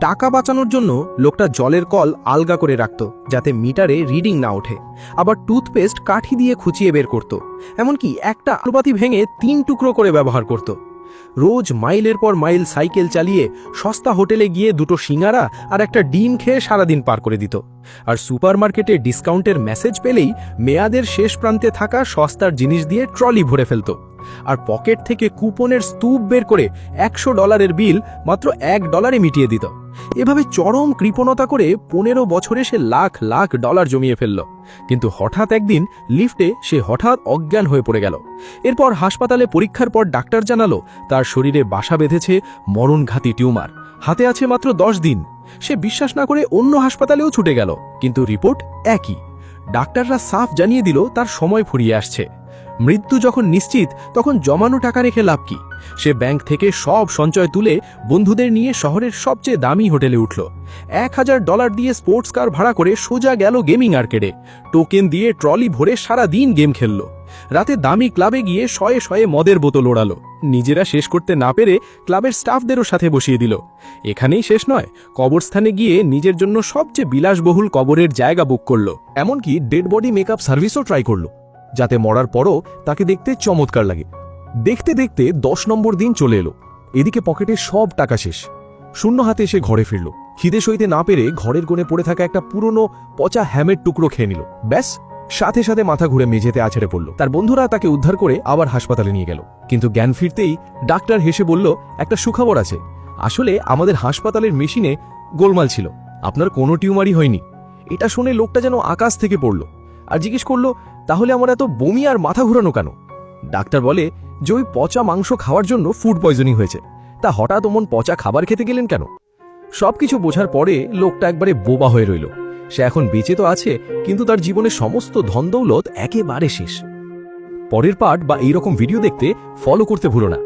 টাকা বাঁচানোর জন্য লোকটা জলের কল আলগা করে রাখত যাতে মিটারে রিডিং না ওঠে, আবার টুথপেস্ট কাঠি দিয়ে খুঁচিয়ে বের করত, এমনকি একটা আলুবাতি ভেঙে 3 টুকরো করে ব্যবহার করত। রোজ মাইলের পর মাইল সাইকেল চালিয়ে সস্তা হোটেলে গিয়ে 2টো সিঙ্গারা আর একটা ডিম খেয়ে সারাদিন পার করে দিত। আর সুপারমার্কেটে ডিসকাউন্টের মেসেজ পেলেই মেয়াদের শেষ প্রান্তে থাকা সস্তার জিনিস দিয়ে ট্রলি ভরে ফেলত। আর পকেট থেকে কুপনের স্তূপ বের করে $100 বিল মাত্র $1 মিটিয়ে দিত। এভাবে চরম কৃপণতা করে 15 বছরে সে লাখ লাখ ডলার জমিয়ে ফেলল। কিন্তু হঠাৎ একদিন লিফটে সে হঠাৎ অজ্ঞান হয়ে পড়ে গেল। এরপর হাসপাতালে পরীক্ষার পর ডাক্তার জানালো তার শরীরে বাসা বেঁধেছে মরণঘাতী টিউমার, হাতে আছে মাত্র 10 দিন। সে বিশ্বাস না করে অন্য হাসপাতালেও ছুটে গেল, কিন্তু রিপোর্ট একই। ডাক্তাররা সাফ জানিয়ে দিল তার সময় ফুরিয়ে আসছে। মৃত্যু যখন নিশ্চিত তখন জমানো টাকা রেখে লাভ কি? সে ব্যাংক থেকে সব সঞ্চয় তুলে বন্ধুদের নিয়ে শহরের সবচেয়ে দামি হোটেলে উঠল। $1000 দিয়ে স্পোর্টস কার ভাড়া করে সোজা গেল গেমিং আর্কেডে। টোকেন দিয়ে ট্রলি ভরে সারা দিন গেম খেলল। রাতে দামি ক্লাবে গিয়ে শয়ে শয়ে মদের বোতল ওড়ালো। নিজেরা শেষ করতে না পেরে ক্লাবের স্টাফদেরও সাথে বসিয়ে দিল। এখানেই শেষ নয়, কবরস্থানে গিয়ে নিজের জন্য সবচেয়ে বিলাসবহুল কবরের জায়গা বুক করল। এমনকি ডেড বডি মেকআপ সার্ভিসও ট্রাই করল, যাতে মরার পরও তাকে দেখতে চমৎকার লাগে। দেখতে দেখতে 10 নম্বর দিন চলে এলো। এদিকে পকেটে সব টাকা শেষ। শূন্য হাতে এসে ঘরে ফিরল। খিদে সইতে না পেরে ঘরের কোণে পড়ে থাকা একটা পুরনো পচা হ্যামের টুকরো খেয়ে নিল। ব্যাস, সাথে সাথে মাথা ঘুরে মেঝেতে আছড়ে পড়ল। তার বন্ধুরা তাকে উদ্ধার করে আবার হাসপাতালে নিয়ে গেল। কিন্তু জ্ঞান ফিরতেই ডাক্তার হেসে বলল, একটা সুখবর আছে। আসলে আমাদের হাসপাতালের মেশিনে গোলমাল ছিল, আপনার কোনো টিউমারই হয়নি। এটা শুনে লোকটা যেন আকাশ থেকে পড়ল আর জিজ্ঞেস করল, তাহলে আমার এত বমি আর মাথা ঘুরানো কেন? ডাক্তার বলে যে ওই পচা মাংস খাওয়ার জন্য ফুড পয়জনিং হয়েছে। তা হঠাৎ অমন পচা খাবার খেতে গেলেন কেন? সবকিছু বোঝার পরে লোকটা একবারে বোবা হয়ে রইল। সে এখন বেঁচে তো আছে, কিন্তু তার জীবনের সমস্ত ধন দৌলত একেবারে শেষ। পরের পার্ট বা এইরকম ভিডিও দেখতে ফলো করতে ভুলো না।